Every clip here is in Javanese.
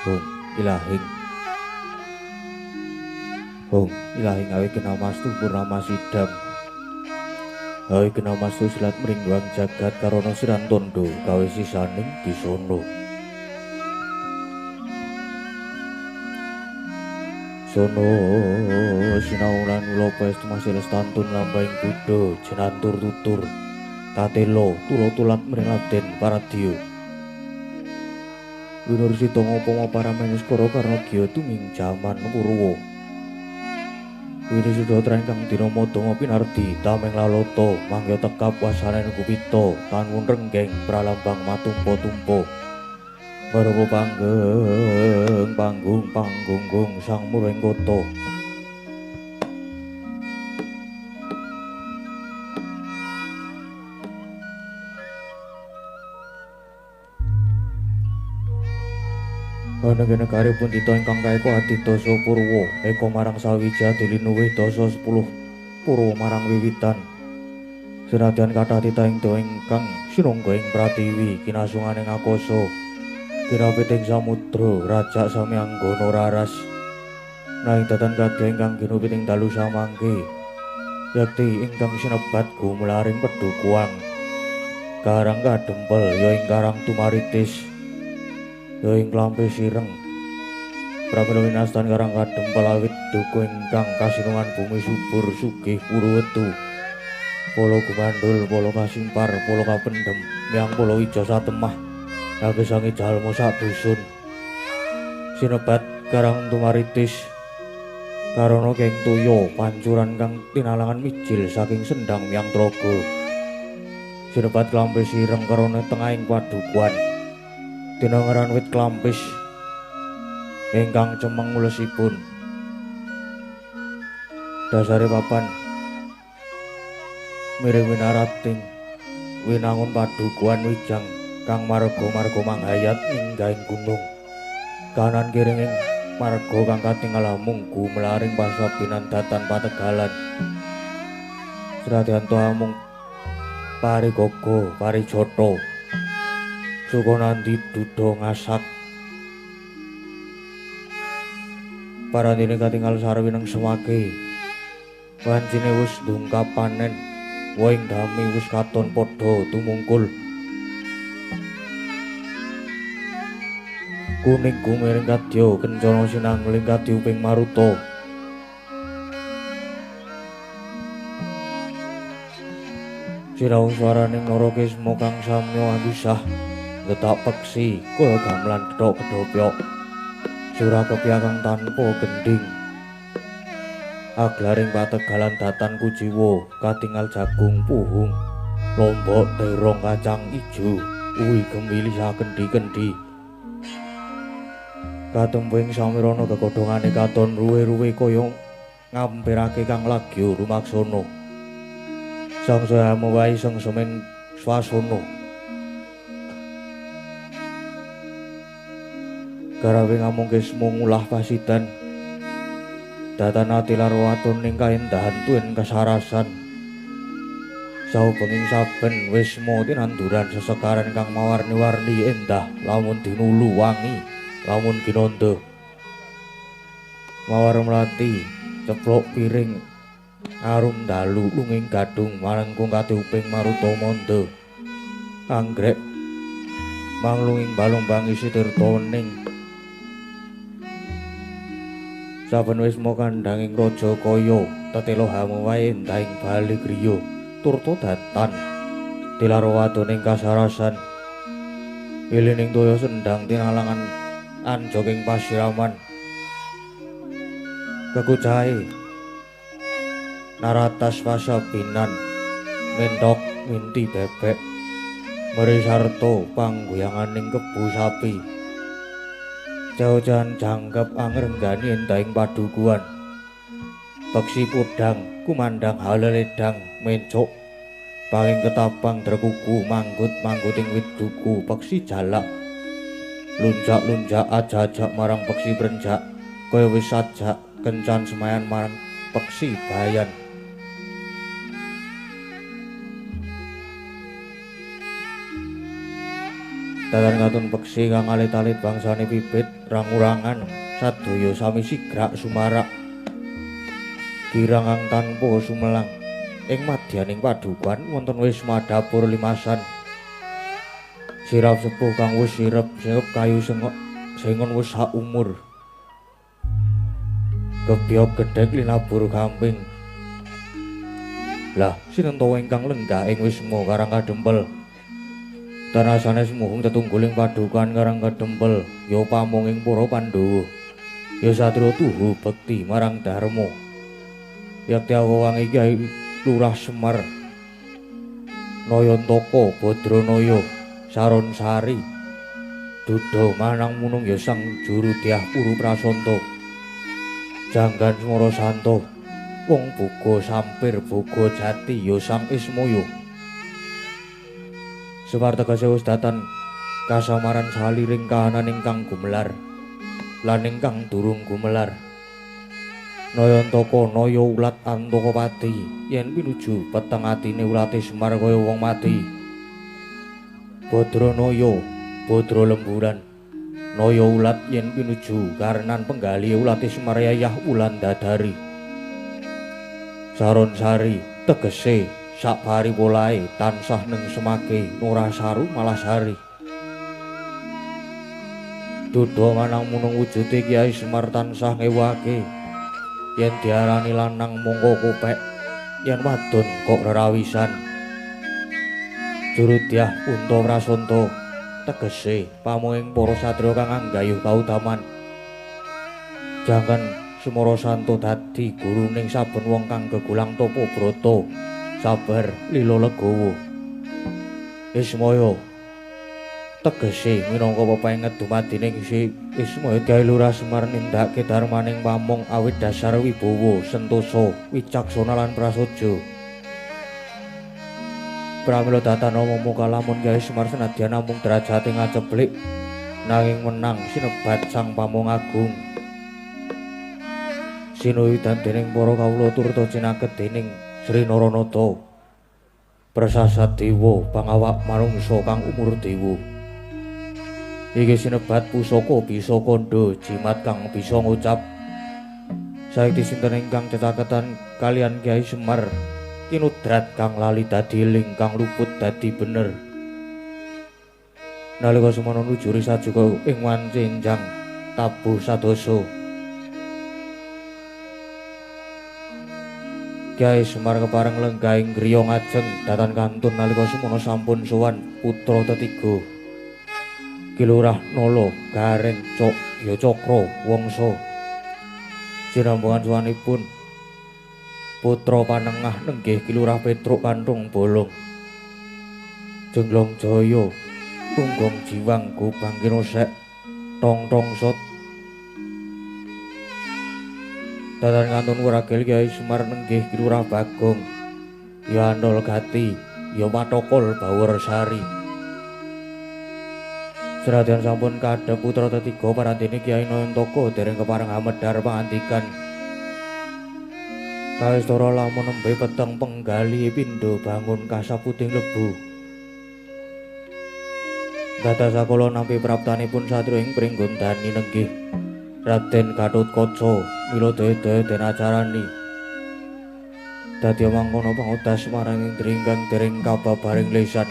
Hung Ilahing Hung Ilahing awi kenamastu purnama sidam awi kenamastu silat mringguang jagat karono siran tondo gawe sisaning disono sono sinaulan kula paestu masih lestantun lambahing Buddha jenantur tutur tatelo tulo-tulat mring Raden Paradya Winursita ngopama parameneskara karna giya tuming jaman Purwa Winursita trengkang dina madanga pinardi tameng lalata mangya tekap wasanen kupita tanwun renggeng pralambang matumpa-tumpa Barupa panggung sang muring kota Negaripun tita ingkang kaeka Adidasa Purwa eka marang Sawijaya dilinuwih dasa 10 Purwa marang wiwitan senadyan kathah tita ing dawa ingkang sinungga ing pratiwi kinasunganing akasa kirapiting samudra rajak sami anggana raras nanging datan kadya ingkang ginupit ing dalu samangke yakti ingkang sinebat gumelaring Pedhukuang Karang Kadempel ya ing Karang Tumaritis ya ing Klampe Sireng pramila winastan Karang Kadempel awit duka ingkang kasinungan bumi subur sugih Purwetu Pala Gumandhul Pala Kasimpar Pala Kapendhem Myang Pala Ija Satemah Agesangi jalma sak dusun sinebat Karang Tumaritis karana keng toya pancuran kang tinalangan mijil saking Sendhang Myang Traga sinebat Klampe Sireng karana tengahing padukuhan dina ngaran wit klampis ingkang cemeng mulesipun dasare papan miring winarating winangun padukuhan wijang kang marga-marga manghayat ninggahing gunung kanan kiring ing marga kang katingal amung gumelaring pasabinan datan pategalan Sradyanto amung parigaga parijata Sukonandi Duda Ngasak parandene katingal sarwineng semake wancine wis ndungkap panen waing dami wis katon padha tumungkul kuning gumiring kadya kencana sinangling kadyuping maruta siraung swaraning Narakesma kang samya ambisah getak peksi kaya gamelan thethok kedhopyok surah kepiyakang tanpa gending aglaring pategalan datan kujiwa katingal jagung puhung lombok terong kacang ijo uwi gemili sakendi-kendi katemping samirana gegodhongane katon ruwe-ruwe kaya ngampirake kang lagya rumaksana sangsaya mawahi sengseming swasana garawe ngamung kesmo ngulah pasidan datan ati lara waton ning kaendahan tuwin kasarasan saubenging saben wisma tinanduran sesekaran kang mawarni-warni endah lamun dinulu wangi lamun ginanda mawar mlati ceplok piring arum dalu lunging gadung malengkung katiuping maruta manda anggrek manglunging balung isi tirta wening saben wisma kandhanging raja kaya tetela hamuwae endahing bali griya turta datan tilara wadoning kasarasan ilining toya Sendhang tinalangan anjoking pasiraman kekucahe naratas pasabinan mentok minti bebek merisarta panggoyanganing kebu sapi jauh-jauhan jangkep angrenggani endahing padukuhan peksi pudhang kumandang haleledang mencuk panging ketapang drekuku manggut-mangguting wit duku peksi jalak lunjak-lunjak ajak-ajak marang peksi brenjak kaya wis sajak kencan semayan marang peksi bayan Dadan katun peksi kang alit-alit bangsane pipit rangurangan sadaya sami sigrak sumarak kirang kang tanpa sumelang ing madyaning padukan wonten wisma dapur limasan sirap sepuh kang wis sirep singep kayu sengon wis sak umur kebyok gedhek linabur gamping. Lah sinentawa ingkang lenggah ing wisma karang kadempel. Tanasane semuhung tetungguling padukan karang kadempel ya pamunging para Pandhawa. Ya satria tuhu bekti marang Darma. Yakti awangi Kyai Lurah Semar. Nayantaka Badranaya Saron Sari. Duda manang munung ya sang juru dyah Puru Prasanta. Janggan Semara Santa. Wong Boga Sampir Boga Jati ya sang Ismaya. Sewartegese wis datan kasamaran saliring kahanan ingkang gumelar lan ingkang durung gumelar. Nayantaka Naya ulat Antokapati yen pinuju peteng atine ulate Semar kaya wong mati. Badranaya Badra lemburan Naya ulat yen pinuju karenan penggali ulate Semar yayah Wulandadari. Saron Sari tegese sak paripolae tansah neng semake ora saru malah sari. Duda manang munung wujude Kyai Semar tansah ngewake yen diarani lanang mongko kopek yen wadon kok rerawisan. Jurudyah Unta Prasanta tegese pamunging para satriya kang anggayuh kautaman. Jangan Semara Santa dadi guruning saben wong kang gegulang tapa brata sabar lila legawa. Ismaya tegese minangka pepenget dumadining Ismaya Kyai Lurah Semar nindakake darmaning pamong awit dasar wibawa sentosa wicaksana lan prasaja. Pramila datana momo kalamun Kyai Semar senadyan namung derajate ngaceplik nanging menang sinebat sang pamong agung. Sinuwidan dening para kawula turta cinaket dening Sri Naranata Prasasat Dewa pangawak manungsa kang umur dewa. Iki sinebat pusaka bisa kandha jimat kang bisa ngucap. Saiki sinten ingkang cecaketan kalian Kyai Semar kinudrat kang lali dadi eling kang luput dadi bener. Nalika semana nuju risajuga ing wancenjang tabuh sadasa. Kyai Semar kepareng lenggahing griya ngajeng datan kantun nalika semana sampun sowan putra tetiga. Ki Lurah Nala Gareng Cakra Wangsa. Sinambangan sowanipun putra panengah nenggih Ki Lurah Petruk Kanthung Bolong. Jenglong Jaya Tunggong Jiwang Gobang Kinosek Tong Sot. Datan kantun wuragil Kyai Semar nenggih Ki Lurah Bagong ya Andol Gati ya Watokol Bawur Sari. Senadyan sampun kadhep putra tetiga parantene Kyai Nayantaka dereng kepareng amedhar pangandikan. Kawistara lamun nembe peteng penggali pindha bangun kasaputing lebu. Dados sakala nampi praptanipun satriya ing Pringgondani nenggih Raden Gatotkaca mila daya-daya den acarani. Dadi mangkono pangudas marang indri ingkang dereng kababaring lisan.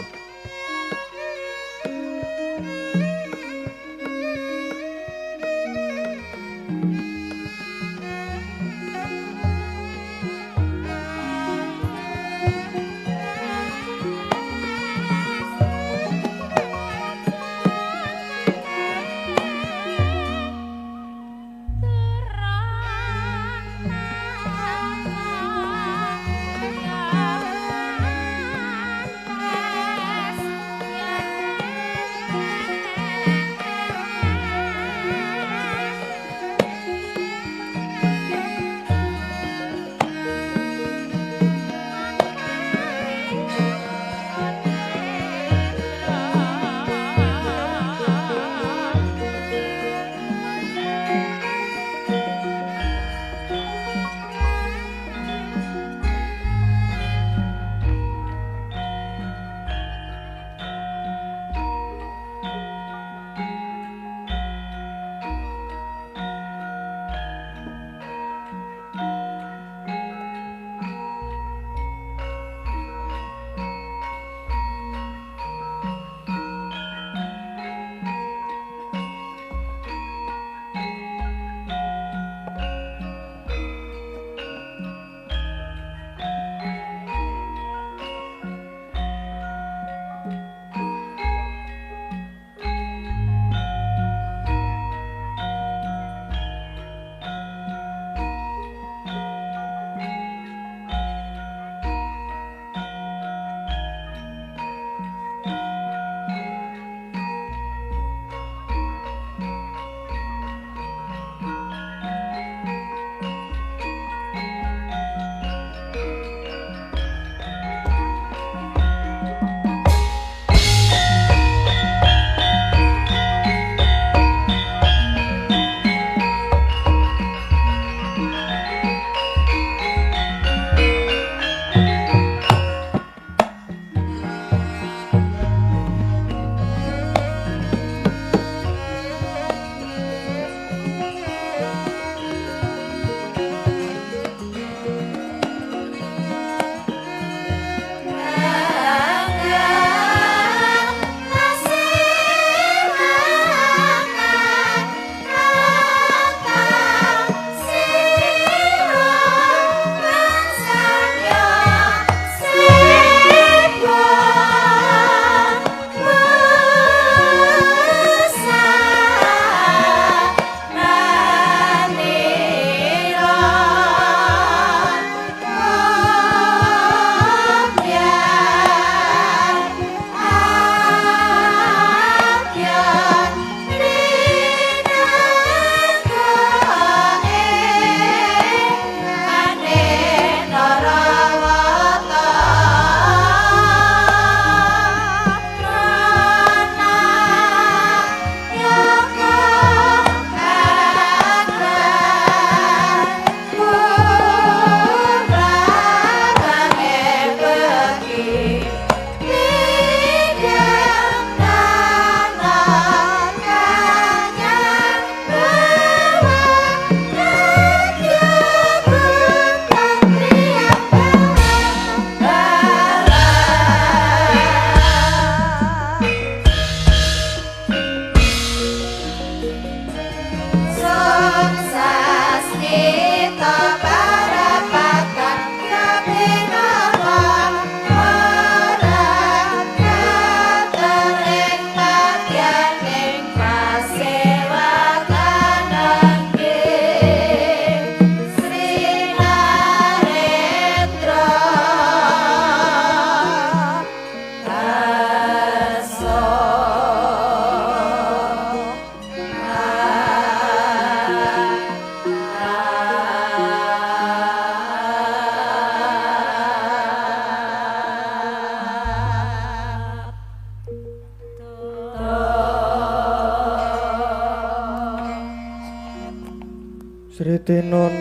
Sritinon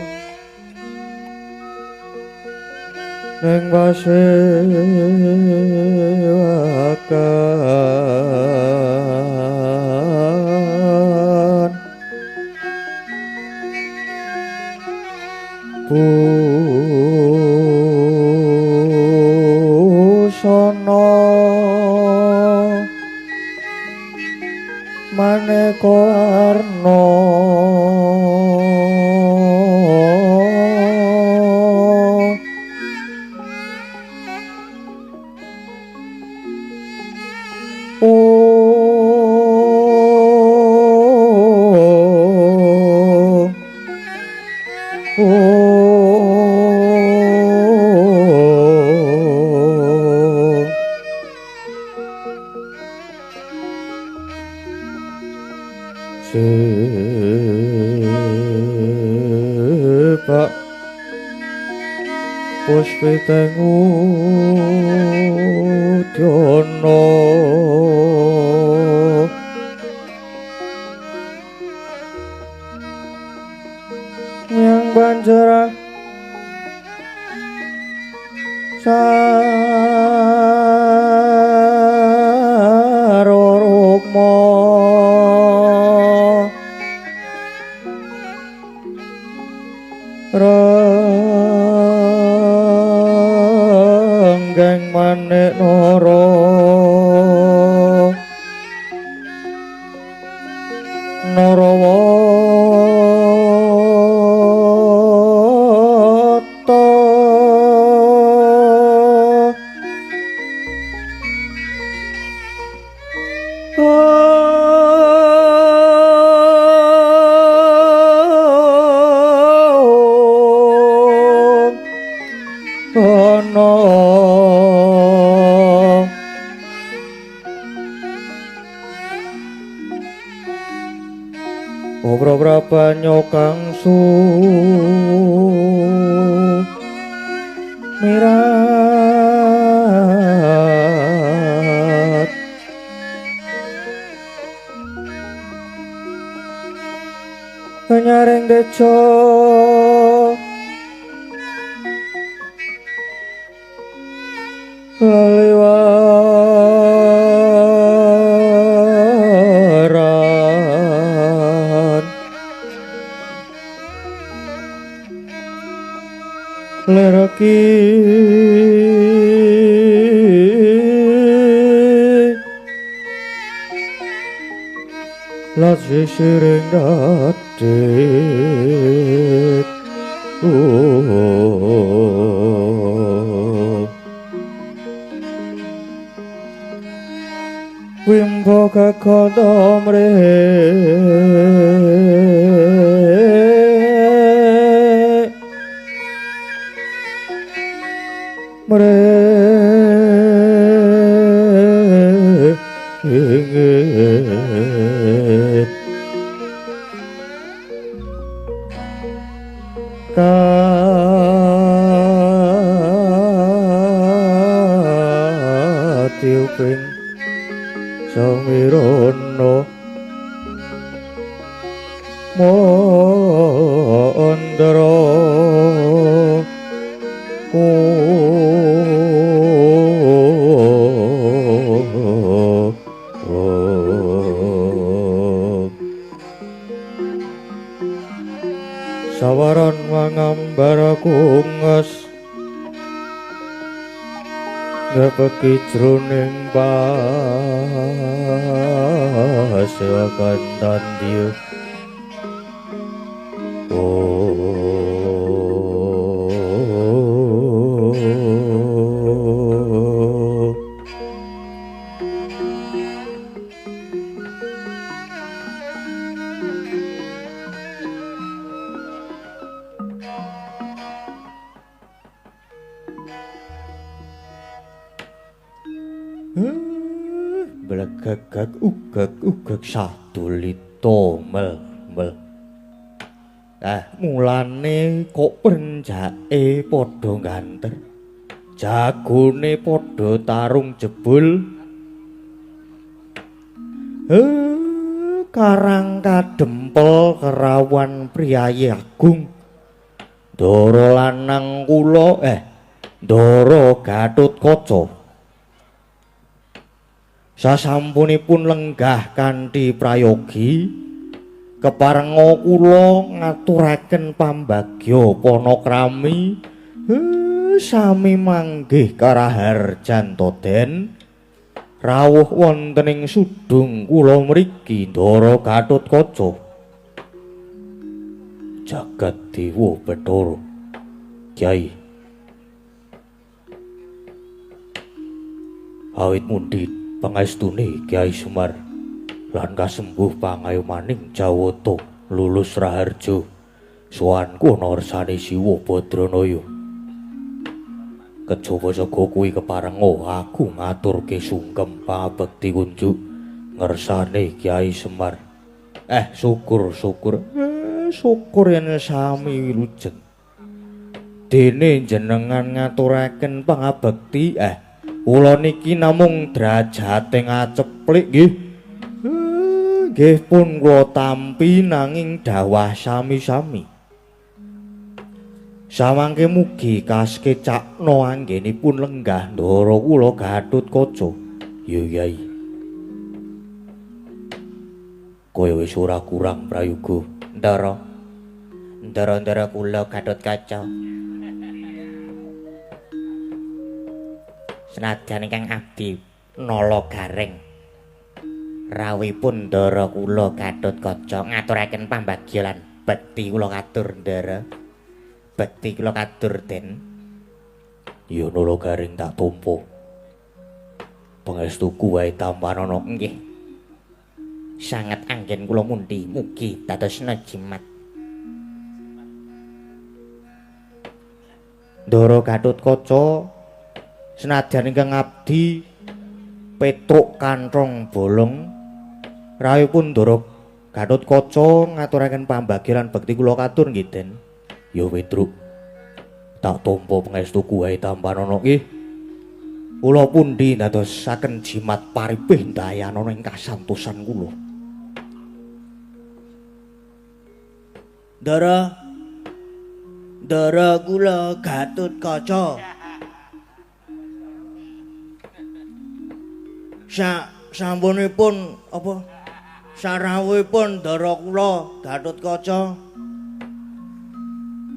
ning pasewakan busana maneka warna Pak Puspiteng Udyono yang banjara sarorukmo renggeng manik noro Narawata ana Obra banyo kang mirat nyaring deco laliwaran lereki lasi siring dadet Wimbo kakondo mrengget katiuping samirono mondro sawaran mangambar kungas ngepeki jroning pasewakan tandiu Belegagag ugag sadulita mel. Mulane kok renjake padha ganter. Jagone padha tarung jebul. Karang kadempel kerawan priyayi agung Ndara lanang kula Ndara Gatotkaca sasampunipun lenggah kanthi prayogi keparenga kula ngaturaken pambagya panakrami sami manggih karahar jantoden rawuh wonten ing sudung kula mriki Ndara Gatotkaca jagat dewa Bathara Kyai awit mundi pangestune Kyai Semar lan kasembuh pangayomaning Jawata lulus raharja sowanku ana rersane Siwa Badranaya kejaba saka kuwi keparenga aku ngaturke sungkem pangabekti kunjuk ngersane Kyai Semar syukur yen sami wilujeng dene jenengan ngaturaken pangabekti kula niki namung drajate ngaceplik nggih pun kula tampi nanging dawah sami-sami samangke mugi kaskecakna anggenipun lenggah Ndara kula Gatotkaca ya Kyai kaya wis ora kurang prayoga Ndara kula Gatotkaca senajan ingkang abdi nala gareng rawuhipun Ndara kula Gatotkaca ngaturaken pambagya lan bekti kula katur Ndara bekti kula katur Den ya nala gareng tak tampa pangestuku wae tampanana nggih sanget anggen kula mundi mugi dadosna jimat Ndara Gatotkaca senajan ingkang abdi petruk kanthong bolong rawuhipun Ndara Gatotkaca ngaturaken pambagya lan bekti kula katur nggih Den ya Petruk tak tampa pangestuku wae tampanana nggih kula pundi dadosaken jimat paribih dayanana ing kasantosan kula Ndara kula Gatotkaca sampunipun apa sarawuhipun Ndara kula Gatotkaca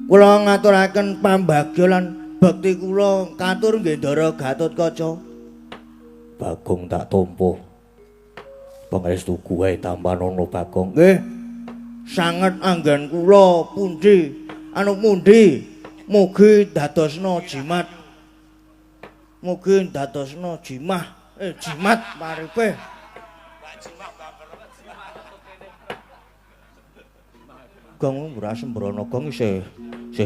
kula ngaturaken pambagya lan bekti kula katur nggih Ndara Gatotkaca Bagong tak tampa pangestuku wae tampanana Bagong nggih sanget anggen kula pundi mugi dadosna jimat mugi dadosna jimat paribeh gong ora sembrono gong isih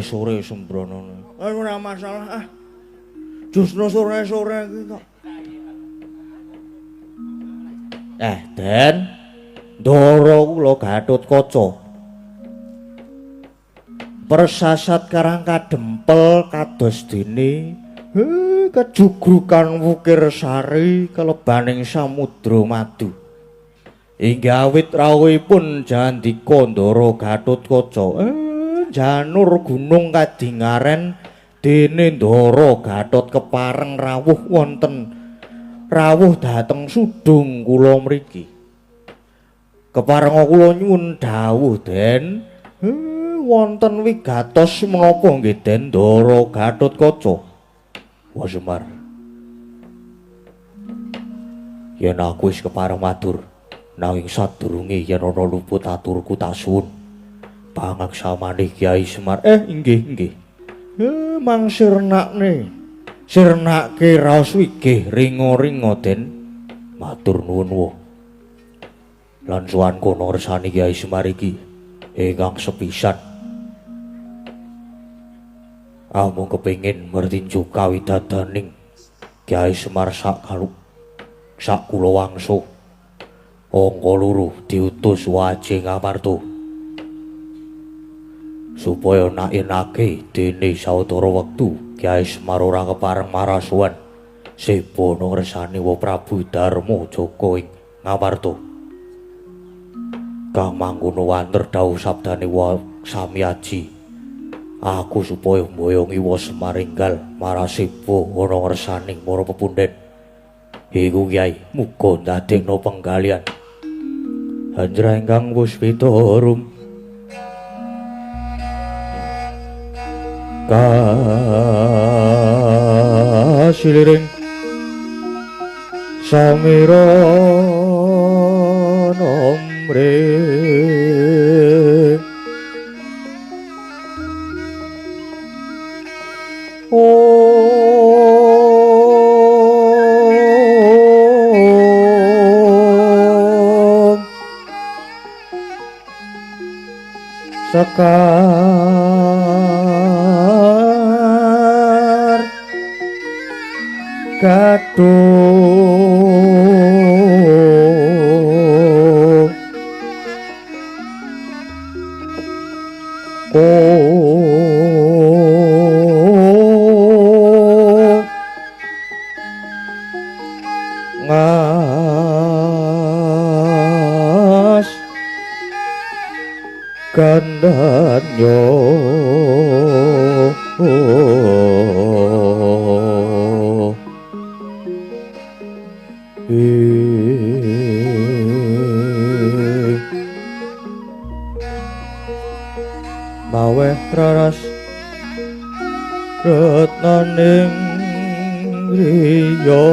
sore sembrono ora masalah justru sore-sore iki kok Den Ndara kula Gatotkaca persasat karang kadempel kados dene kejugrukan wukir sari kelebaning samudra madu inggih awit rawuhipun jandika Ndara Gatotkaca janur gunung kadingaren dene Ndara Gatot kepareng rawuh dhateng sudung kula mriki keparenga kula nyuwun dawuh Den wonten wigatos menapa nggih Den Ndara Gatotkaca Wah Semar yen aku wis kepareng matur nanging sadurunge yen ana luput aturku tak suwun pangaksamane Kyai Semar inggih mang sirnake raos wigih ringa-ringa Den matur nuwun lan sowan kono ngersani Kyai Semar iki ingkang sepisan mung kepengin mertinju kawidadaning Kyai Semar sak kula wangsa angka 2 diutus Wajeng Amarta supaya nakenake dene sawetara wektu Kyai Semar ora kepareng marasuwan sebono ngersani Wa Prabu Darma Jaka ing Ngamarta Kang mangkono wanter dawuh sabdane wa Samyaji. Aku supaya mboyongi wa Semaringgal marasiba ana ngersaning para pepundhen. Iku Kyai, muga ndadekno penggalian. Hanjra ingkang puspita rum. Kasiliring samira nomre Sekar kadung ngas kandanyo maweh raras retnaning griya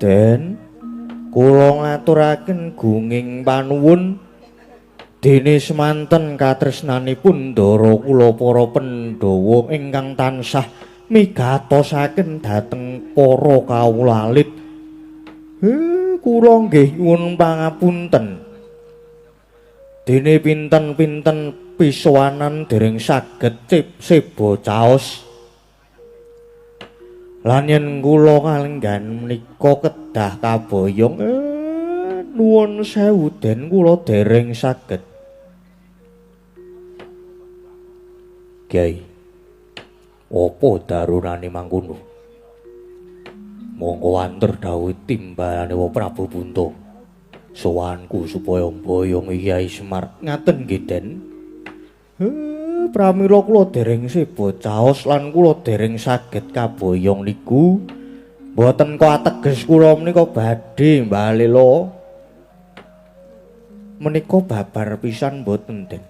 Den kula ngaturaken gunging panuwun dene semanten katresnanipun ndara kula para Pandhawa ingkang tansah migatosaken dhateng para kawula alit. Kula nggih nyuwun pangapunten. Dene pinten-pinten pisowanan dereng saged seba caos. Lan yen kula kalenggan menika kedah kaboyong nuwun sewu Den kula dereng saged. Kyai, apa darunane mangkono? Monggo wanter dawuh timbalane wa Prabu Punta. Sowanku supaya mboyongi Kyai Semar. Ngaten nggih Den. Pramila kula dereng seba caos lan kula dereng saged kaboyong niku mboten kok ateges kula menika badhe mbalela menika babar pisan mboten Den.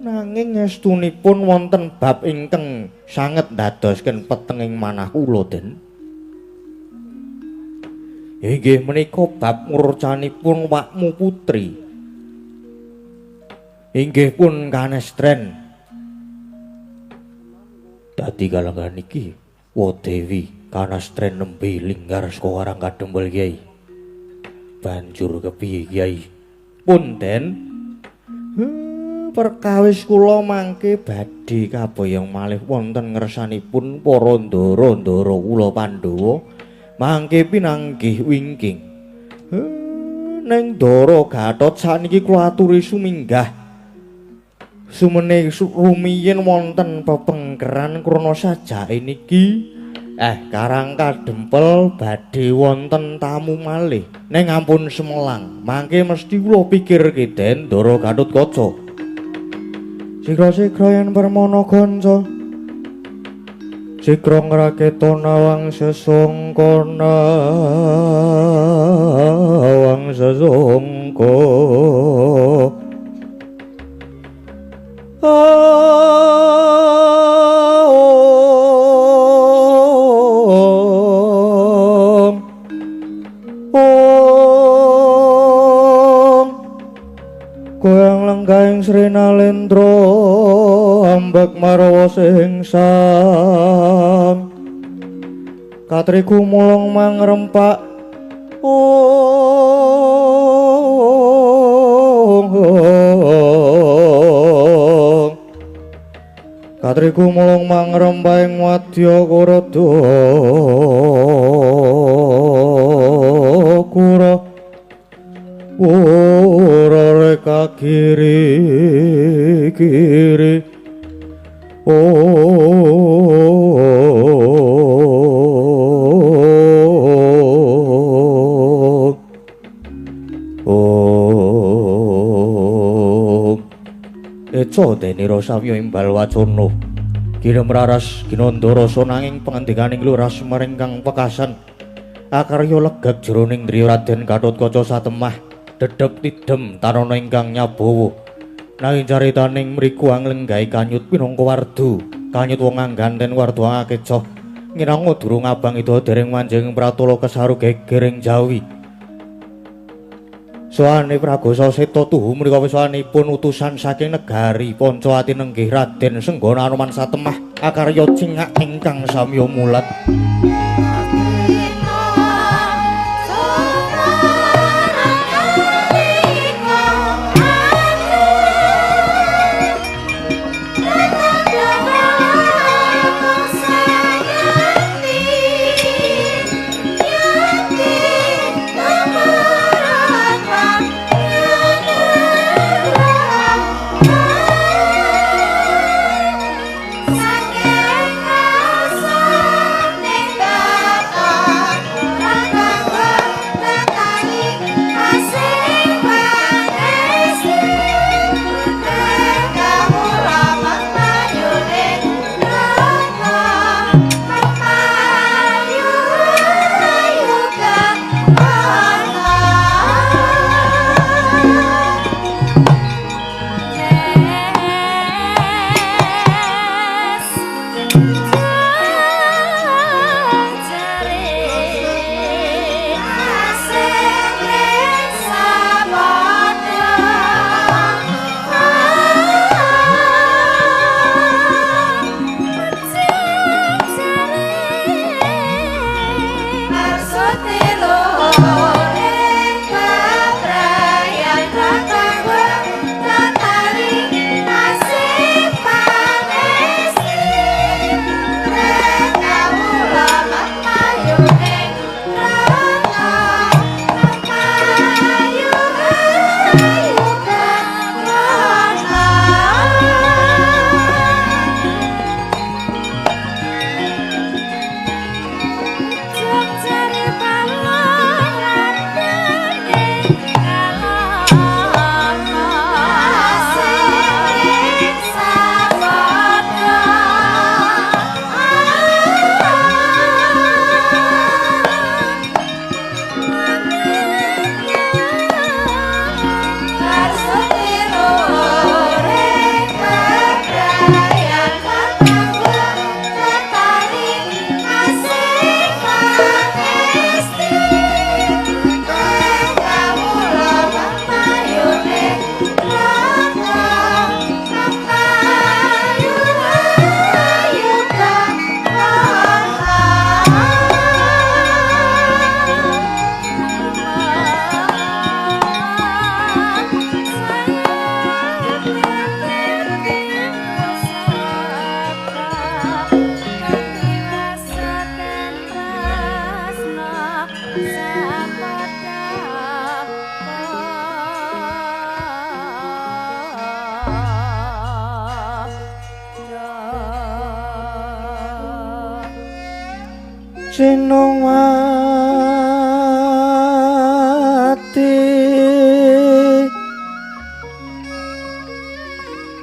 Nanging estunipun wonten bab ingkang sanget ndadosken petenging manah kula Den. Inggih menika bab ngurcanipun wakmu putri. Inggih pun Kanestren. Dadi kalenggan iki wa Dewi Kanestren nembe linggar saka Karang Kadempel Kyai. Banjur kepiye Kyai? Punten. Perkawis kula mangke badhe kaboyong malih wonten ngersanipun para ndara-ndara kula Pandhawa mangke pinanggih wingking. Ning Ndara Gatot sakniki kula aturi suminggah sumene rumiyin wonten pepengkeran krana sajake niki Karang Kadempel badhe wonten tamu malih ning ampun Semelang mangke mesti kula pikirke Den Ndara Gatotkaca sigra-sigra yen permana kanca sigra ngraketa nawang sesangka Koyang lenggahing Sri Nalendra ambek marwa sing sang katriku mulung mangrempak katriku mulung mangrempak ing wadya kurada kura ora reka kiri kiri Eco deniro samyo imbal wacono kirem raras ginanda rasa nanging pangandikaning luras maring kang pekasan akarya legak jroning driya Raden Gatotkaca satemah dedeg tidem tanana ingkang nyabawa nanging caritaning mriku anglenggahi kanyut pinangka wardu kanyut wong angganten wardu akecoh nginango durung abang ida dereng manjing pratala kesaru gegering Jawi soane Pragosa Seta tuhu mriku wisanipun utusan saking negari Pancawati nenggih Raden Senggana Anoman satemah akarya cingak ingkang samya mulat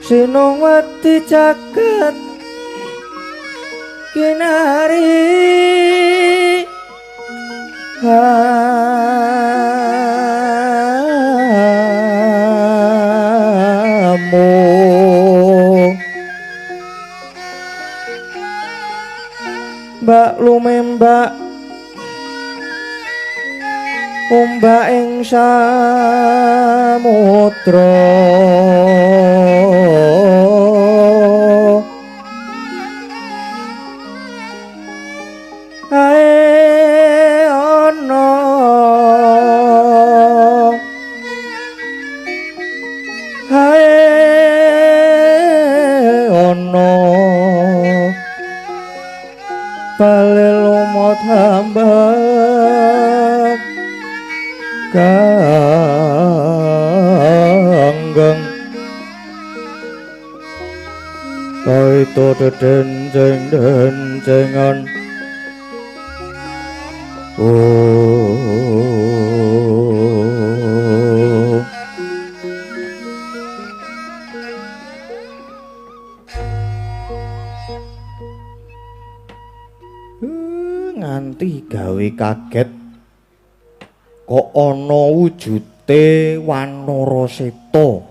Sinongwati jagat kinari hamu mbak lumembak ombak ing samudra ae ana ae ana bale lumut hambak kanggeng kaito dedenjengan oh nganti gawe kaget kok ana wujute Wanara Seta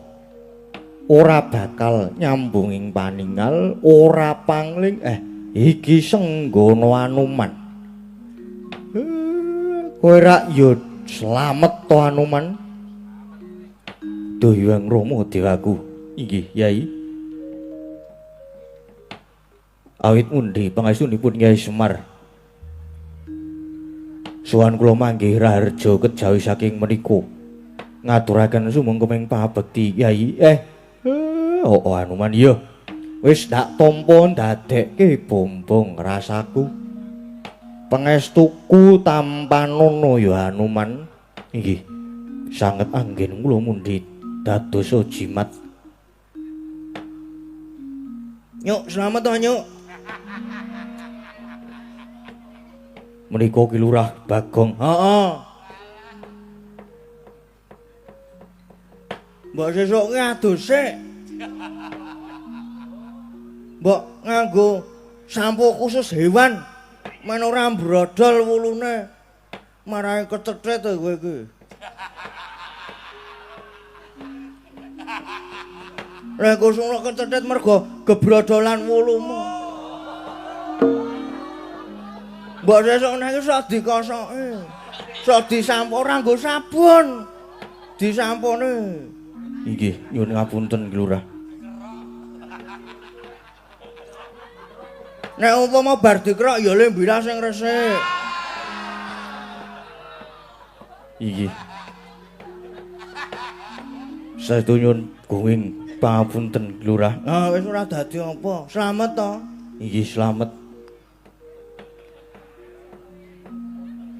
ora bakal nyambunging paningal ora pangling iki Senggana Anuman kowe rak yo slamet to Anuman Hyang Rama dewaku inggih Yai awit mundi pangastunipun Kyai Semar sowan kula manggih raharja kejawi saking menika ngaturaken sumengkeming pabekti Kyai Anuman iya wis dak tampa ndadekke bombong rasaku pangestuku tampanono ya Anuman inggih sanget anggen kula mundi dados jimat nyuk selamat to nyuk menika ki Lurah Bagong heeh mbok sesuk ki adus sik mbok nganggo sampo khusus hewan men ora mbrodol wulune marahi kecethit kowe iki lek kusung kecethit mergo gebrodolan wulumu mbok sesuk nek iso dikosoki sok disampo ora nggo sabun disampone inggih nyuwun ngapunten Lurah nek umpama bar dikrok ya le mbira sing resik inggih saestu nyuwun gunging pangapunten Lurah wis ora dadi apa slamet to inggih slamet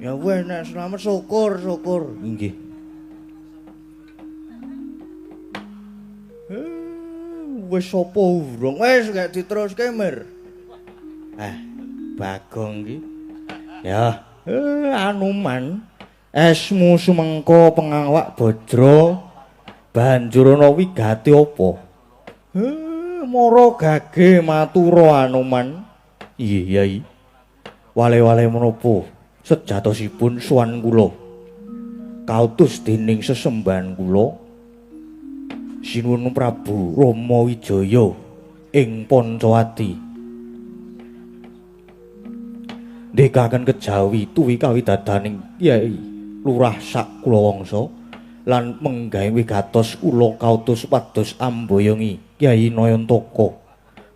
ya wis nek slamet syukur inggih wis apa urung wis gak diteruske mir Bagong iki ya Anuman esmu sumengko pengawak Bajra banjur ana wigati apa mara gage matura Anuman iya Yai wale-wale menapa sejatosipun sowan kula kautus dening sesembahan kula Sinuwun Prabu Rama Wijaya ing Pancawati ndekaken kejawi tuwi kawidadaning Kyai Lurah sak kula wangsa lan menggawe wigatos kula kautus pados amboyongi Kyai Nayantaka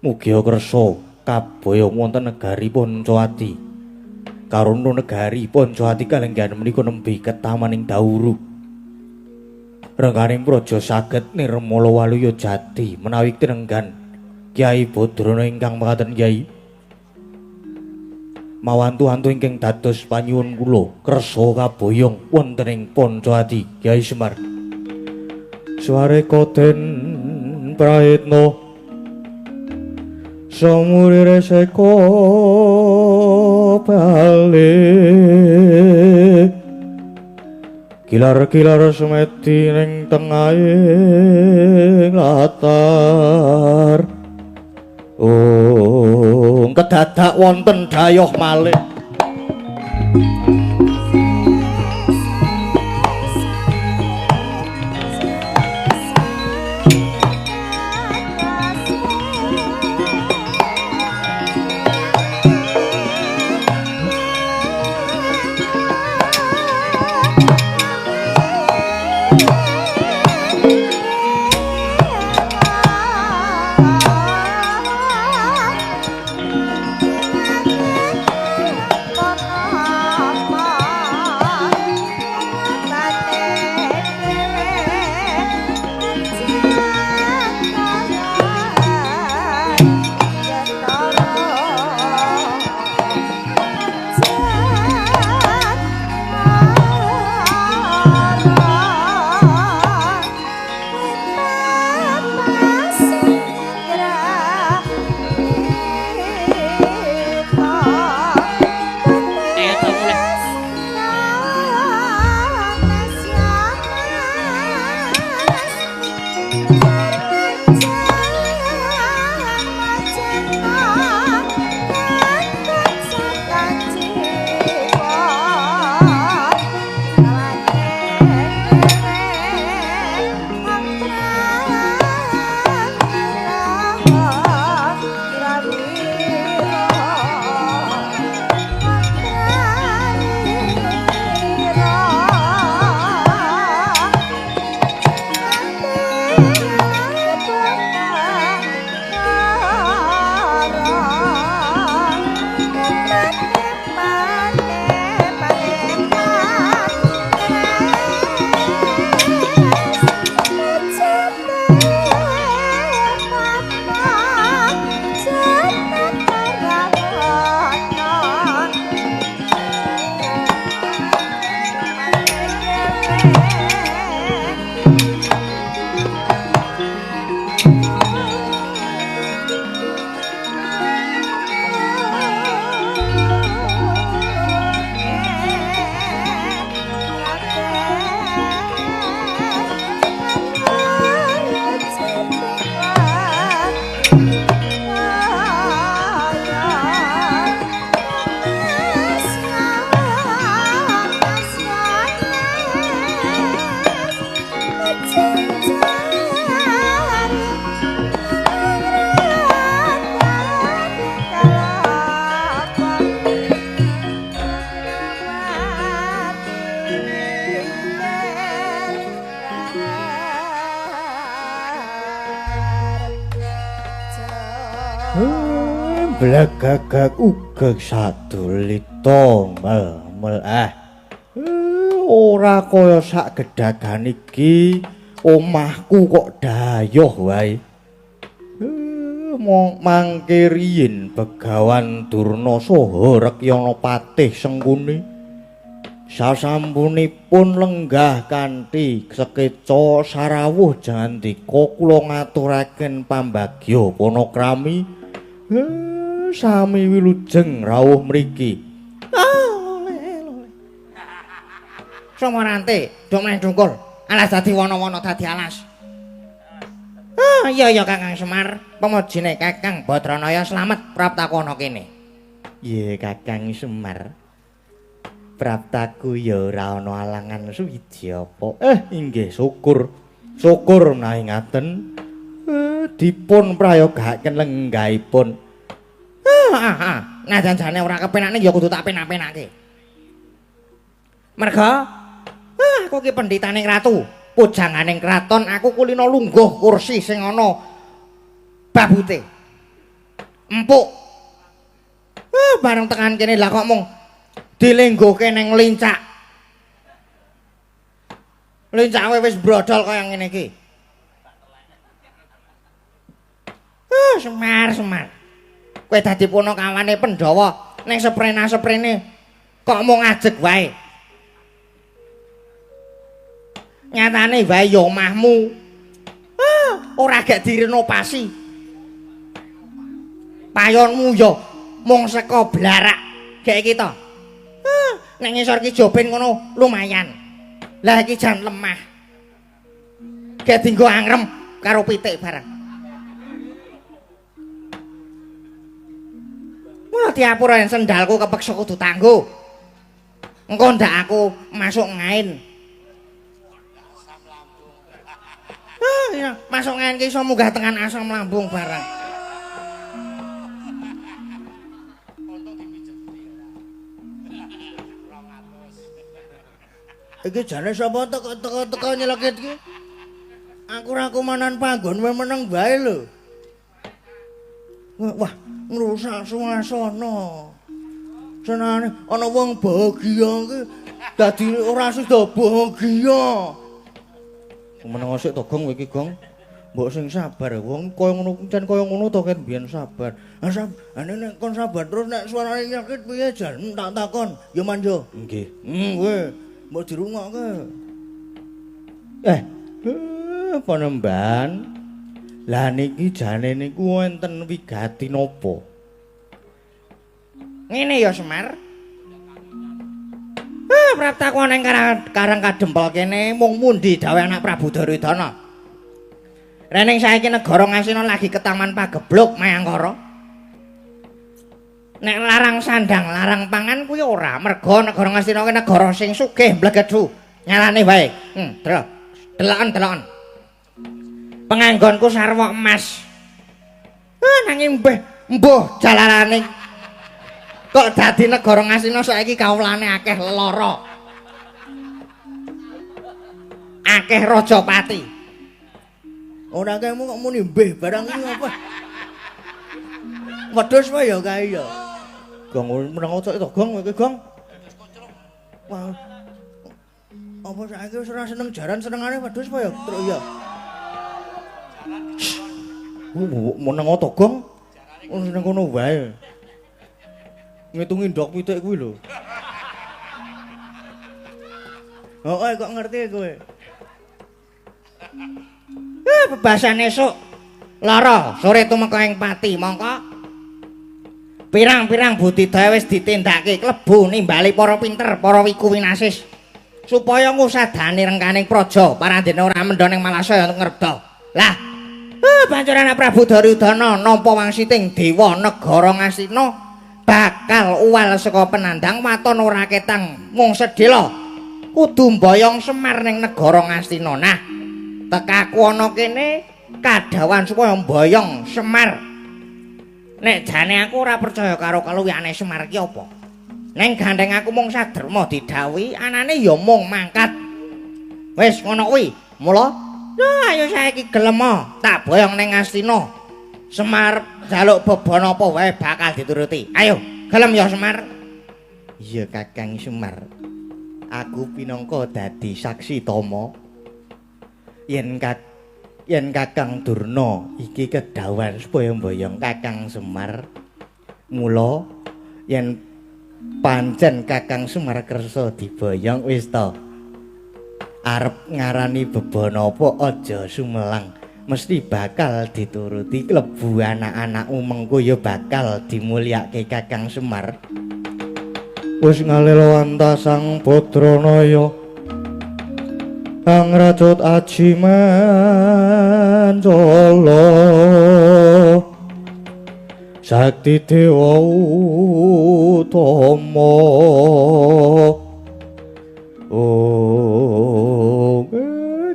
mugi kersa kaboyong wonten negari Pancawati karuna negari Pancawati kalenggan menika nembe ketamaning dawuh rengganing praja saged nirmala waluya jati menawi tinenggan Kyai Badrana ingkang mekaten Kyai mawantu-wantu ingkang dados panyuwun kula kersa kaboyong wonten ing Pancawati Kyai Semar swareka den praetna samurire seka bali kilar-kilar semeti ning tengahing latar kedadak wonten dhayoh malih blagagag uga sadulita mel ora kaya sak gedhagan iki omahku kok dayoh wae mangke riyin Begawan Durna saha Rekyana Patih Sengkuni sasampunipun lenggah kanthi sekeca sarawuh jandika kula ngaturaken pambagya panakrami sami wilujeng rawuh mriki Samarante do meneh dungkul alas dadi wana-wana dadi alas iya Kakang Semar pemojine Kakang Badranaya slamet praptakana kene Ye Kakang Semar praptaku ya ora ana alangan suwiji apa. Inggih syukur. Syukur menawi ngaten. Dipun prayogakaken lenggahipun. Nah janjane ora kepenake ya kudu tak penak-penake. Merga aku ki pendhitaning ratu, pujanganing kraton, aku kulino lungguh kursi sing ana babute. Empuk. Bareng tekan kene lah kok mung dilenggoke ning lincak. Lincake wis brodol kaya ngene iki. Semar. Kowe dadi punakawane Pandhawa ning seprena-seprene kok mung ajeg wae. Nyatane wae ya omahmu. Ora gak direnovasi. Payonmu ya mung saka blarak gek iki to. Nek ngisor ki joben ngono lumayan. Lah iki jan lemah. Gek dienggo angrem karo pitik bareng. Mula diapura yen sendalku kepeksa kudu tanggo. Engko ndak aku masuk ngain. Iya, masuk ngain ki iso munggah tekan asam lambung bareng. Iki jane sapa teko nyelekit iki? Aku ora kumanan panggon meneng bae lho. Wah, ngrusak suasana. Senane ana wong bahagia iki dadi ora sida bahagia. Meneng sik to Gong iki Gong. Mbok sing sabar wong kaya ngono jan kaya ngono to ken biyen sabar. Ane nek kon sabar terus nek suarane nyakit piye jan tak takon. Ya manjo. Nggih. Kowe mbok dirungokke. Panemban. Lah niki jane niku wonten wigati napa? Ngene ya Semar. Praptakon ning Karang Kadempel kene mung mundi dawuh anak Prabu Duryudana. Rening saiki negara Ngastina lagi ketaman pagebluk mayangkara. Nek larang sandang, larang pangan kuwi ora, merga negara Ngastina kuwi negara sing sugih mblegedhu. Nyalane wae. Deloken. Penganggonku sarwa emas. Nanging mbuh jalalane kok dadi negara Ngastina saiki kawulane akeh lara. Akeh rajapati. Ora kemu kok muni mbeh barang iki apa? Wedhus wae ya kae ya. Gong meneng otok to Gong iki Gong. Wah. Apa saiki wis ora seneng jaran senengane wedhus wae ya truk ya. Meneng otok Gong. Seneng kono wae. Ngitungi ndok pitik kuwi lho. Kok ngerti kowe? Bebasan esuk lara sore tumeka ing pati mongko pirang-pirang budidaya wis ditindakake klebu nimbali para pinter para wiku winasis supaya ngusadani rengkaning praja parandene ora mendha ning Malasaya untuk ngerda. Lah banjur anak Prabu Duryudana nampa wangsiting dewa negara Ngastina bakal uwal saka penandang waton ora ketang mung sedhela kudu mboyong Semar ning negara Ngastina. Nah tekaku ana kene kadhawan supaya mboyong Semar. Nek jane aku ora percaya karo kaluwihane Semar ki apa. Ning gandeng aku mung saderma didhawuhi anane ya mung mangkat. Wis ngono kuwi. Mula ayo saiki gelem tak boyong ning Ngastina. Semar jaluk beban apa wae bakal dituruti. Ayo, gelem ya Semar? Iya Kakang Semar. Aku pinangka dadi saksi tama yen Kakang Durna iki kedawan supaya mboyong Kakang Semar. Mula yen pancen Kakang Semar kersa diboyong wis ta. Arep ngarani beban apa aja sumelang, mesti bakal dituruti. Klebu anak-anakmu mengko ya bakal dimulyake Kakang Semar. Wis ngalila antasang Badranaya angrajut aji Mancala Sakti Dewa Utama. Oh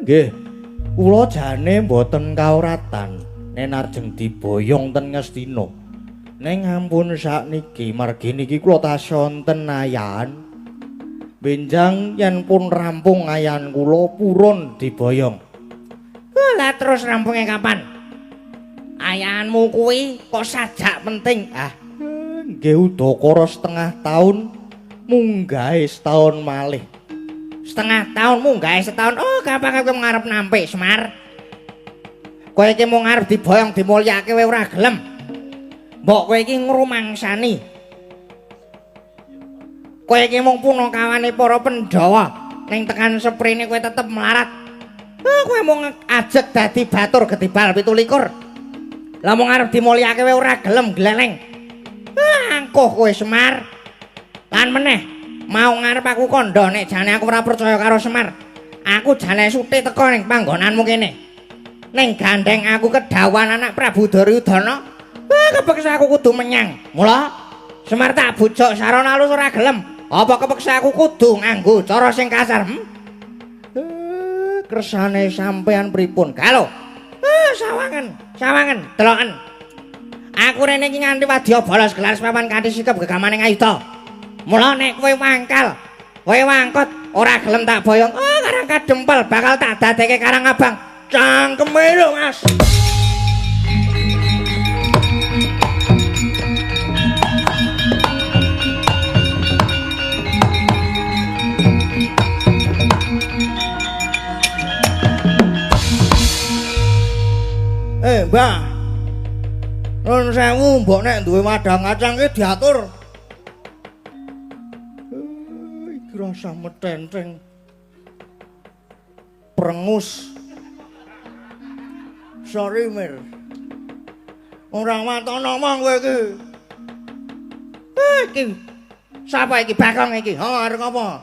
nggih, kula jane mboten kauratan yen arjeng diboyong ten Ngastina. Ning ampun sakniki margi niki kula tasih wonten ayan. Benjang yen pun rampung ayan kula purun diboyong. Lah terus rampunge kapan? Ayanmu kuwi kok sajak penting. Nggih udakara setengah taun munggahe setahun malih. Setengah tahun munggahe setahun. Oh, gampang kowe ngarep nampik, Semar. Kowe iki mung ngarep diboyong dimulyake kowe ora gelem. Mbok kowe iki ngrumangsani. Kowe iki mung punakawane para Pandhawa, ning tekan seprene kowe tetep melarat. Kowe mung ajeg dadi batur gedibal 17. Lah mung ngarep dimulyake kowe ora gelem gleleng. Angkuh kowe Semar. Lan meneh mau ngarep aku kandha nek jane aku ora percaya karo Semar. Aku jane suti teko ning panggonanmu kene. Ning gandeng aku kedawan anak Prabu Duryudana. Kepeksa aku kudu menyang. Mula Semar tak bujuk sarana alus ora gelem. Apa kepeksa aku kudu nganggo cara sing kasar? Kersane sampean pripun? Kalau sawangen, deloken. Aku rene iki nganti wadya bolos gelar papan kanthi sikap gegamaning ayuda. Mula nek kowe mangkal, kowe wangkot ora gelem tak boyong, karang kadempel bakal tak dadekke Karang Abang. Cangkeme lho, Mas. Mbah. Nuwun sewu, mbok nek duwe wadang kacang ki diatur. Rasa metenteng prengus. Sorry Mir, orang mata ngomong kowe iki. Iki sapa iki Bakong iki? Arep apa?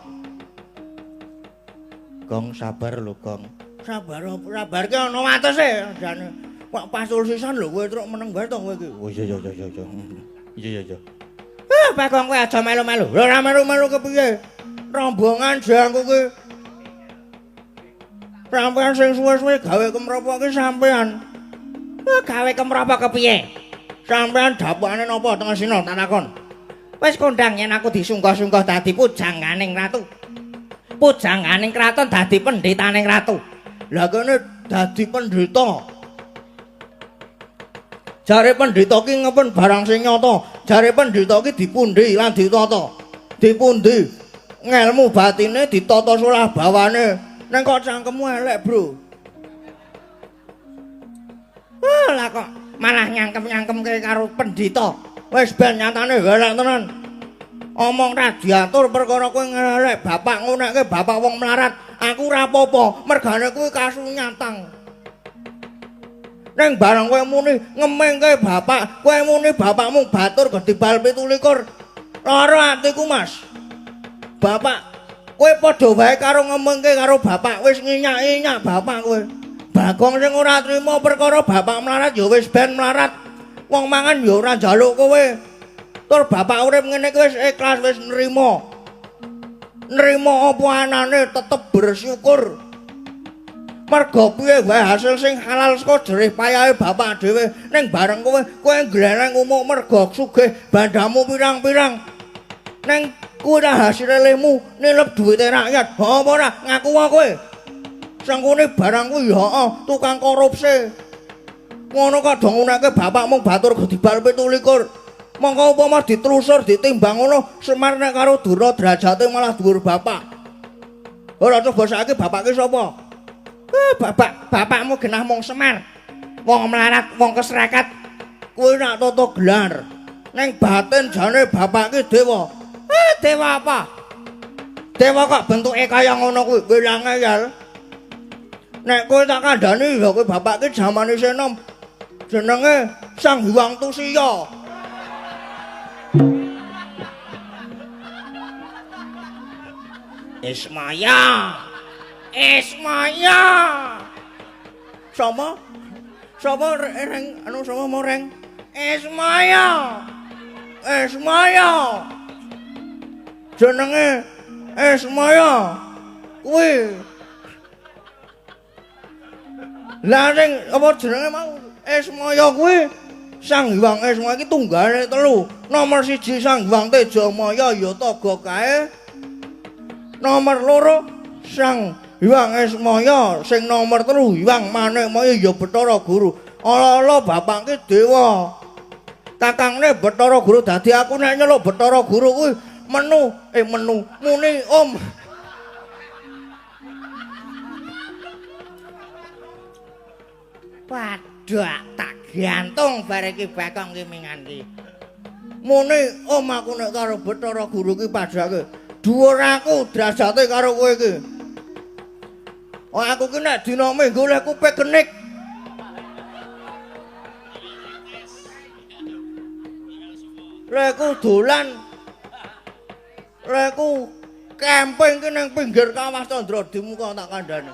Gong sabar lho Gong. Sabar ki ana watese jane. Kok pasul sisan lho kowe truk meneng bae to kowe iki. Oh iya. Iya. Bakong kowe aja melu-melu. Lho ora melu-melu kepiye? Rombongan jangku ki. Sampeyan sing suwe-suwe gawe kemropo ki sampeyan. Gawe kemropo kepiye? Sampeyan dapukane napa teng sina tak takon. Wis kondang yen aku disungguh-sungguh dadi pujanganing ratu. Pujanganing kraton dadi pendhetaning ratu. Lah kene dadi pendheta. Jare pendheta ki ngepun barang sing nyata. Jare pendheta ki dipundi lan ditata. Dipundi? Ngelmu batine ditata solah bawane. Neng kok cangkemmu elek, Bro. Lah kok malah nyangkem-nyangkemke karo pendhita. Wis ben nyatane elek tenan. Omong ra diatur perkara kowe ngelek bapakmu nekke bapak wong melarat. Aku ora apa-apa, mergane kuwi kasunyatang. Neng barang kowe muni ngemengke bapak, kowe muni bapakmu batur gedibal 17. Lara atiku, Mas. Bapak, kowe padha wae karo ngomongke karo bapak wis nginyak-inyak bapak kowe. Bagong sing ora trima perkara bapak melarat ya wis ben melarat. Wong mangan ya ora njaluk kowe. Tur bapak urip ngene iki wis ikhlas wis nrimo. Nrimo apa anane tetep bersyukur. Mergo piye wae hasil sing halal saka jerih payahe bapak dhewe ning bareng kowe gleleng umuk mergo sugih bandamu pirang-pirang. Neng kuwi ora hasil lemu nilep duwite rakyat. Apa ora ngaku wae kowe? Sangkune barang kuwi ya tukang korupsi. Ngono kok dong ngunake bapak mung batur gedibal 17. Mongko upama ditelusur ditimbang ngono Semar nek karo Durna derajate malah dhuwur bapak. Ora coba saiki bapak ki sapa? Bapakmu genah mung Semar. Wong melarat, wong keserakat. Kuwi nak tata gelar. Ning batin jane bapak ki dewa. Dewa apa? Dewa kok bentuke kaya ngono kuwi, wilang ngeyel. Nek kowe tak kandhani ya kowe bapak ki jamane senom. Jenenge Sang Hyang Tusiya. Ismaya. Sapa reng anu sapa moreng? Ismaya. Jenenge Ismaya. Kuwi. Lah ning apa jenenge mau? Ismaya kuwi Sang Hyang Ismaya iki tunggale telu. Nomor 1 Sang Hyang Tejamaya ya taga kae. Nomor 2 Sang Hyang Ismaya, sing nomor 3 Hyang Manikmaya ya Bathara Guru. Ala-ala bapak ki dewa. Kakangne Bathara Guru dadi aku nek nyeluk Bathara Guru kuwi muni Om. Waduh, tak gantung bare iki bakong ki mingan ki. Muni Om aku nek karo Bathara Guru ki padake. Dhuwur aku derajate karo kowe iki. Oh aku ki nek dina minggu lek kupe genik. Leku dolan. Leku camping ki ning pinggir Kawah Candra Dimuka tak kandhani.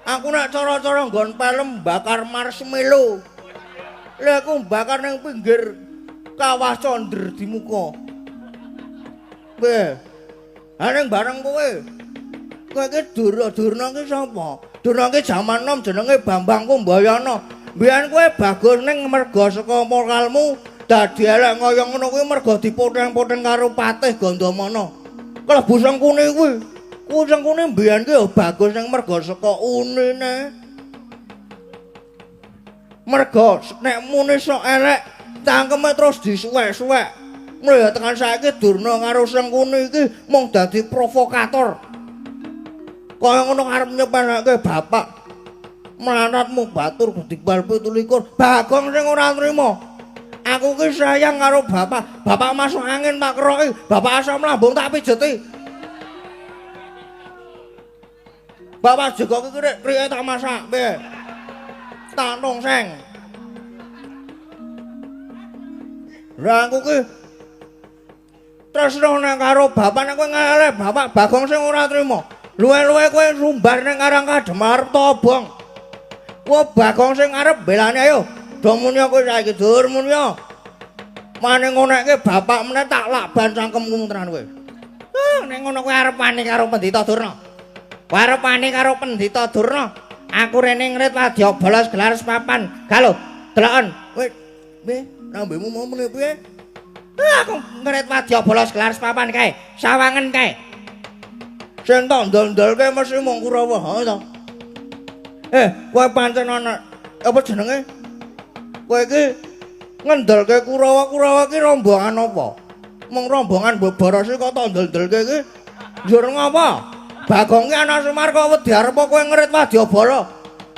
Aku nek cara-cara nggon pelem bakar marshmallow. Leku bakar ning pinggir Kawah Candra Dimuka. Ning bareng kowe. Kowe iki Durna ki sapa? Durna ki jaman nom jenenge Bambang Kumbayana. Mbiyen kowe bagus ning merga saka moralmu dadi elek kaya ngono kuwi merga dipoteng-poteng karo Patih Gandamana. Klebu Sengkuni kuwi. Kuwi Sengkuni mbiyen ki ya bagus ning merga saka unine. Merga nek muni sok elek cangkeme terus disuwek-suwek. Mulai tekan saiki Durna karo Sengkuni iki mung dadi provokator. Kaya ngono arep nyepenake bapak. Melaratmu batur gedibal 17. Bagong sing ora trima. Aku ki sayang karo bapak. Bapak masuk angin tak keroki, bapak asam lambung tak pijeti. Bapak juga ki riye tak masak, piye? Tak nongseng. Lah aku ki tresno nek karo bapak nek kowe ngeleh bapak Bagong sing ora trima. Luwe-luwe kowe sumbar ning Karang Kademar Tobong. Kowe Bagong sing arep belani ayo. Do muni kowe saiki dur muni. Maning ngonekke bapak meneh tak lakban cangkemmu tenan kowe. Nek ngono kowe arep wani karo Pendhita Durna. Kowe arep wani karo Pendhita Durna. Aku rene ngrit wadya bolos gelar papan. Galo, delokon. Kowe piye? Nambemu mau muni piye? Aku ngrit wadya bolos gelar papan kae. Sawangen kae. Sing tak ndol-ndolke mesti mung Kurawa to. Kowe pancen ana apa jenenge? Kowe iki ngendolke Kurawa ki rombongan apa? Mung rombongan Boborose kok tak ndol-ndolke iki. Njur ngapa? Bagong ki ana Semar kok wedi arep kowe ngerit wadyabala.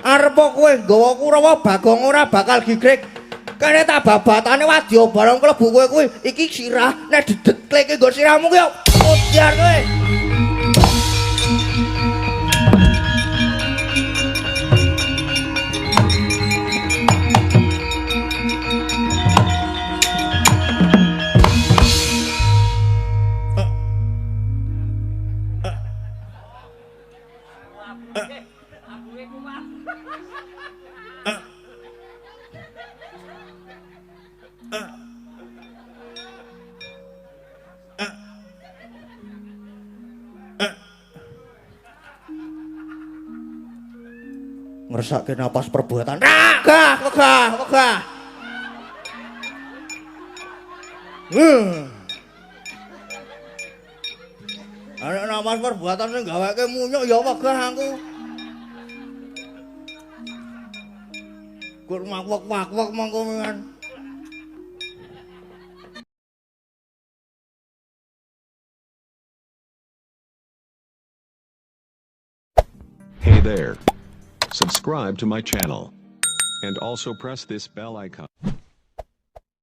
Arep kowe nggawa Kurawa Bagong ora bakal gigrek. Kene tak babatane wadyabala klebu kowe kuwi iki sirah nek didetleke nggo sirahmu ki yo udyar kowe. Ngersake napas perbuatan. Gah. Ana napas perbuatan sing gaweke munyuk ya wegah aku. gur wak-wak mongko men. Hey there. Subscribe to my channel. And also press this bell icon.